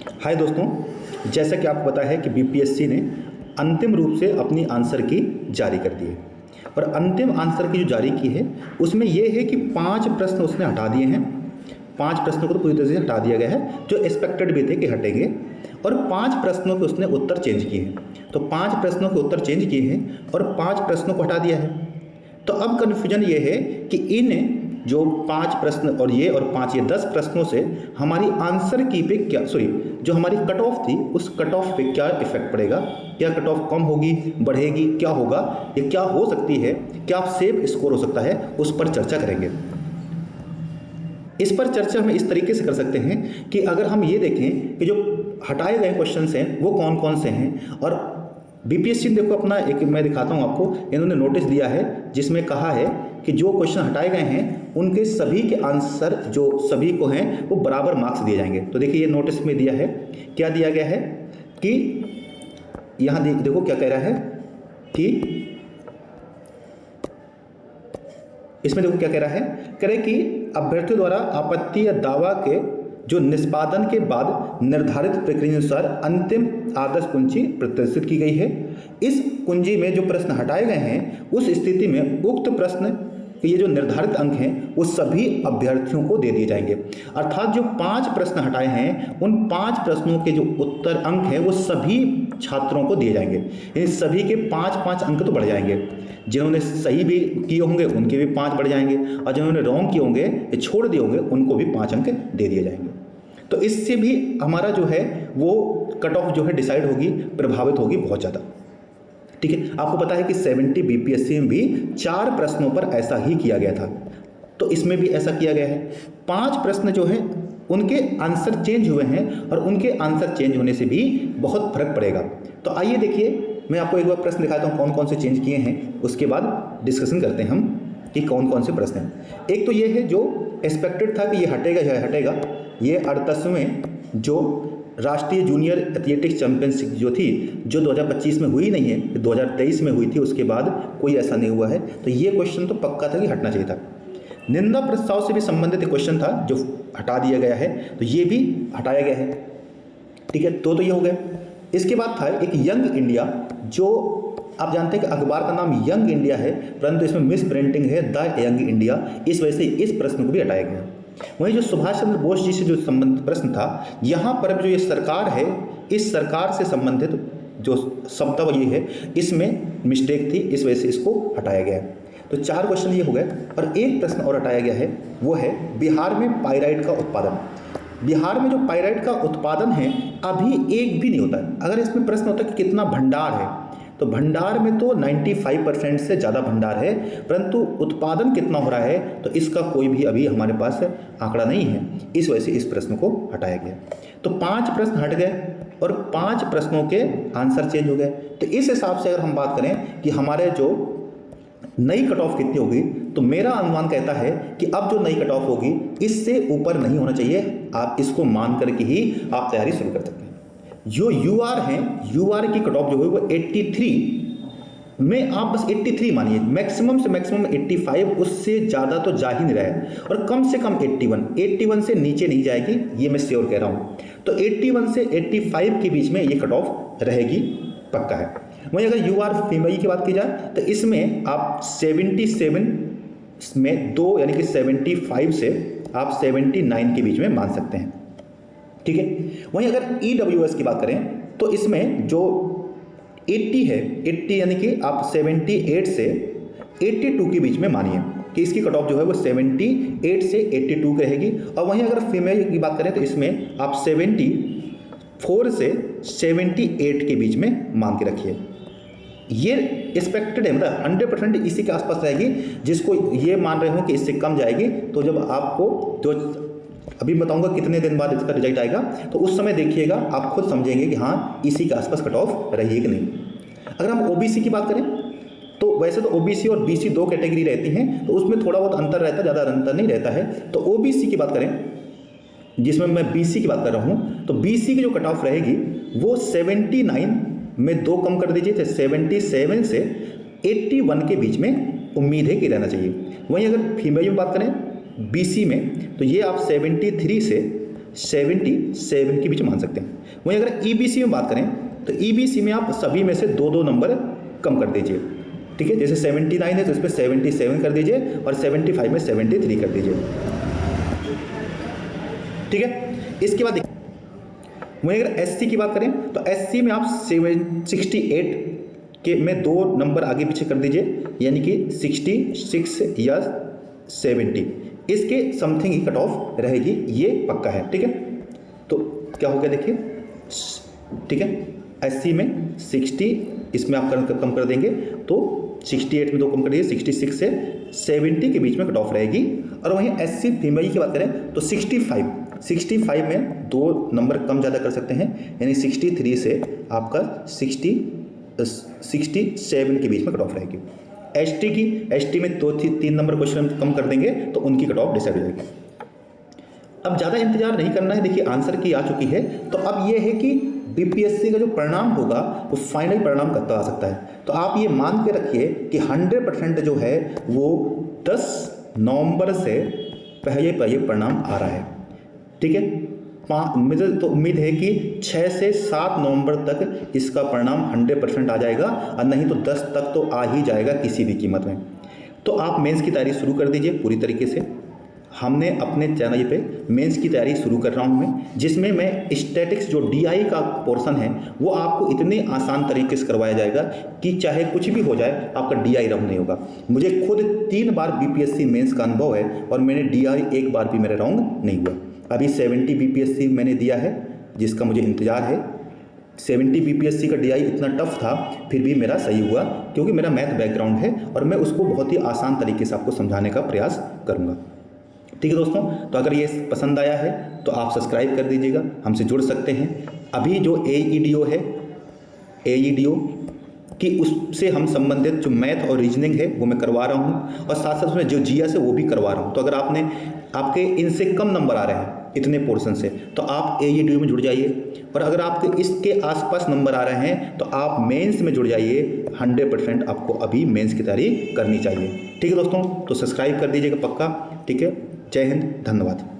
हाय दोस्तों, जैसा कि आपको पता है कि बीपीएससी ने अंतिम रूप से अपनी आंसर की जारी कर दी है। और अंतिम आंसर की जो जारी की है उसमें यह है कि 5 प्रश्न उसने हटा दिए हैं। 5 प्रश्नों को तो पूरी तरह से हटा दिया गया है जो एक्सपेक्टेड भी थे कि हटेंगे, और 5 प्रश्नों के उसने उत्तर चेंज किए हैं। तो 5 प्रश्नों के उत्तर चेंज किए हैं और 5 प्रश्नों को हटा दिया है। तो अब कन्फ्यूजन ये है कि इन जो 5 प्रश्न और 5 ये 10 प्रश्नों से हमारी आंसर की पे क्या जो हमारी कट ऑफ थी उस कट ऑफ पे क्या इफेक्ट पड़ेगा। क्या कट ऑफ कम होगी, बढ़ेगी, क्या होगा, ये क्या हो सकती है, क्या सेफ स्कोर हो सकता है, उस पर चर्चा करेंगे। इस पर चर्चा हम इस तरीके से कर सकते हैं कि अगर हम ये देखें कि जो हटाए गए क्वेश्चंस हैं वो कौन कौन से हैं। और बीपीएससी ने देखो अपना एक मैं दिखाता हूँ आपको, इन्होंने नोटिस दिया है जिसमें कहा है कि जो क्वेश्चन हटाए गए हैं उनके सभी के आंसर जो सभी को हैं वो बराबर मार्क्स दिए जाएंगे। तो देखिए ये नोटिस में दिया है, क्या दिया गया है कि यहाँ देखो क्या कह रहा है कि इसमें देखो क्या कह रहा है, कह रहे कि अभ्यर्थियों द्वारा आपत्ति या दावा के जो निष्पादन के बाद निर्धारित प्रक्रिया अनुसार अंतिम आदर्श कुंजी प्रदर्शित की गई है। इस कुंजी में जो प्रश्न हटाए गए हैं उस स्थिति में उक्त प्रश्न के ये जो निर्धारित अंक हैं वो सभी अभ्यर्थियों को दे दिए जाएंगे। अर्थात जो 5 प्रश्न हटाए हैं उन 5 प्रश्नों के जो उत्तर अंक हैं वो सभी छात्रों को दिए जाएंगे। इन सभी के 5-5 अंक तो बढ़ जाएंगे। जिन्होंने सही भी किए होंगे उनके भी 5 बढ़ जाएंगे, और जिन्होंने रॉन्ग किए होंगे या छोड़ दिए होंगे उनको भी 5 अंक दे दिए जाएंगे। तो इससे भी हमारा जो है वो कट ऑफ जो है डिसाइड होगी, प्रभावित होगी बहुत ज़्यादा। ठीक है, आपको पता है कि 70 बीपीएससी में भी 4 प्रश्नों पर ऐसा ही किया गया था, तो इसमें भी ऐसा किया गया है। 5 प्रश्न जो हैं उनके आंसर चेंज हुए हैं, और उनके आंसर चेंज होने से भी बहुत फर्क पड़ेगा। तो आइए देखिए, मैं आपको एक बार प्रश्न दिखाता हूँ कौन कौन से चेंज किए हैं, उसके बाद डिस्कशन करते हैं हम कि कौन कौन से प्रश्न हैं। एक तो ये है जो एक्सपेक्टेड था कि ये हटेगा या हटेगा, ये 38वें जो राष्ट्रीय जूनियर एथलेटिक्स चैंपियनशिप जो थी, जो 2025 में हुई नहीं है, 2023 में हुई थी, उसके बाद कोई ऐसा नहीं हुआ है। तो ये क्वेश्चन तो पक्का था कि हटना चाहिए था। निंदा प्रस्ताव से भी संबंधित क्वेश्चन था जो हटा दिया गया है, तो ये भी हटाया गया है। ठीक है, तो ये हो गया। इसके बाद था एक यंग इंडिया, जो आप जानते हैं कि अखबार का नाम यंग इंडिया है, परंतु इसमें मिस प्रिंटिंग है द यंग इंडिया, इस वजह से इस प्रश्न को भी हटाया गया। वहीं जो सुभाष चंद्र बोस जी से जो संबंधित प्रश्न था, यहाँ पर जो ये सरकार है, इस सरकार से संबंधित जो शब्द ये है, इसमें मिस्टेक थी, इस वजह से इसको हटाया गया। तो 4 क्वेश्चन ये हो गए। और एक प्रश्न और हटाया गया है, वो है बिहार में पाइराइट का उत्पादन। बिहार में जो पाइराइट का उत्पादन है अभी एक भी नहीं होता है। अगर इसमें प्रश्न होता है कि कितना भंडार है, तो भंडार में तो 95% से ज़्यादा भंडार है, परंतु उत्पादन कितना हो रहा है तो इसका कोई भी अभी हमारे पास आंकड़ा नहीं है। इस वजह से इस प्रश्न को हटाया गया। तो 5 प्रश्न हट गए और 5 प्रश्नों के आंसर चेंज हो गए। तो इस हिसाब से अगर हम बात करें कि हमारे जो नई कट ऑफ कितनी होगी, तो मेरा अनुमान कहता है कि अब जो नई कट ऑफ होगी इससे ऊपर नहीं होना चाहिए। आप इसको मान करके ही आप तैयारी शुरू कर सकते हैं। जो यूआर हैं, यूआर की कट ऑफ जो है वो 83 में, आप बस 83 मानिए, मैक्सिमम से मैक्सिमम 85, उससे ज़्यादा तो जा ही नहीं रहा है। और कम से कम 81 से नीचे नहीं जाएगी, ये मैं श्योर कह रहा हूँ। तो 81 से 85 के बीच में ये कट ऑफ रहेगी, पक्का है। वहीं अगर यूआर फीमेल की बात की जाए तो इसमें आप 77 में 2 यानी कि 75 से आप 79 के बीच में मान सकते हैं। ठीक है, वहीं अगर EWS की बात करें तो इसमें जो 80 है, 80 यानी कि आप 78 से 82 के बीच में मानिए कि इसकी कट ऑफ जो है वो 78 से 82 की रहेगी। और वहीं अगर फीमेल की बात करें तो इसमें आप 74 से 78 के बीच में मान के रखिए। ये एक्सपेक्टेड है, मतलब 100% इसी के आसपास रहेगी। जिसको ये मान रहे हो कि इससे कम जाएगी, तो जब आपको जो अभी बताऊंगा कितने दिन बाद इसका रिजल्ट आएगा, तो उस समय देखिएगा, आप खुद समझेंगे कि हाँ इसी के आसपास कट ऑफ रही है कि नहीं। अगर हम ओबीसी की बात करें तो वैसे तो ओबीसी और बीसी 2 कैटेगरी रहती हैं, तो उसमें थोड़ा बहुत अंतर रहता है, ज़्यादा अंतर नहीं रहता है। तो ओबीसी की बात करें, जिसमें मैं बीसी की बात कर रहा हूँ, तो बीसी की जो कट ऑफ रहेगी वो 79 में 2 कम कर दीजिए, तो 77 से 81 के बीच में उम्मीद है कि रहना चाहिए। वहीं अगर फीमेल में बात करें बीसी में, तो ये आप 73 से 77 के बीच मान सकते हैं। वहीं अगर ईबीसी में बात करें तो ईबीसी में आप सभी में से 2-2 नंबर कम कर दीजिए, ठीक है। जैसे 79 है तो इसमें 77 कर दीजिए और 75 में 73 कर दीजिए, ठीक है। इसके बाद वहीं अगर एससी की बात करें तो एससी में आप 68 के में 2 नंबर आगे पीछे कर दीजिए, यानी कि 66 या 70, इसके समथिंग ही कट ऑफ रहेगी, ये पक्का है, ठीक है। तो क्या हो गया देखिए, ठीक है, एससी में 60, इसमें आप कम कर देंगे तो 68 में 2 कम कर दीजिए, 66 से 70 के बीच में कट ऑफ रहेगी। और वहीं एससी फीमेल की बात करें तो 65 में 2 नंबर कम ज़्यादा कर सकते हैं, यानी 63 से आपका 67 के बीच में कट ऑफ रहेगी। एसटी में 2-3 नंबर क्वेश्चन कम कर देंगे तो उनकी कट ऑफ डिसाइड हो जाएगी। अब ज़्यादा इंतजार नहीं करना है, देखिए आंसर की आ चुकी है। तो अब ये है कि बीपीएससी का जो परिणाम होगा वो फाइनल परिणाम कब तक आ सकता है। तो आप ये मान के रखिए कि 100% जो है वो 10 नवंबर से पहले परिणाम आ रहा है, ठीक है। मुझे तो उम्मीद है कि 6 से 7 नवंबर तक इसका परिणाम 100% आ जाएगा, और नहीं तो 10 तक तो आ ही जाएगा किसी भी कीमत में। तो आप मेंस की तैयारी शुरू कर दीजिए पूरी तरीके से। हमने अपने चैनल पे मेंस की तैयारी शुरू कर रहा हूँ मैं, जिसमें मैं स्टैटिक्स जो डीआई का पोर्शन है वो आपको इतने आसान तरीके से करवाया जाएगा कि चाहे कुछ भी हो जाए आपका डीआई राउंड नहीं होगा। मुझे खुद 3 बार बीपीएससी मेंस का अनुभव है और मैंने डीआई एक बार भी मेरा राउंड नहीं हुआ। अभी 70 बीपीएससी मैंने दिया है जिसका मुझे इंतजार है। 70 बीपीएससी का डीआई इतना टफ था फिर भी मेरा सही हुआ, क्योंकि मेरा मैथ बैकग्राउंड है और मैं उसको बहुत ही आसान तरीके से आपको समझाने का प्रयास करूँगा, ठीक है दोस्तों। तो अगर ये पसंद आया है तो आप सब्सक्राइब कर दीजिएगा, हमसे जुड़ सकते हैं। अभी जो AEDO है, AEDO कि उससे हम संबंधित जो मैथ और रीजनिंग है वो मैं करवा रहा हूँ, और साथ साथ उसमें जो जीएस है वो भी करवा रहा हूँ। तो अगर आपके इनसे कम नंबर आ रहे हैं इतने पोर्शन से तो आप AEDO में जुड़ जाइए, और अगर आपके इसके आसपास नंबर आ रहे हैं तो आप मेंस में जुड़ जाइए। 100% आपको अभी मेंस की तैयारी करनी चाहिए, ठीक है दोस्तों। तो सब्सक्राइब कर दीजिएगा पक्का, ठीक है। जय हिंद, धन्यवाद।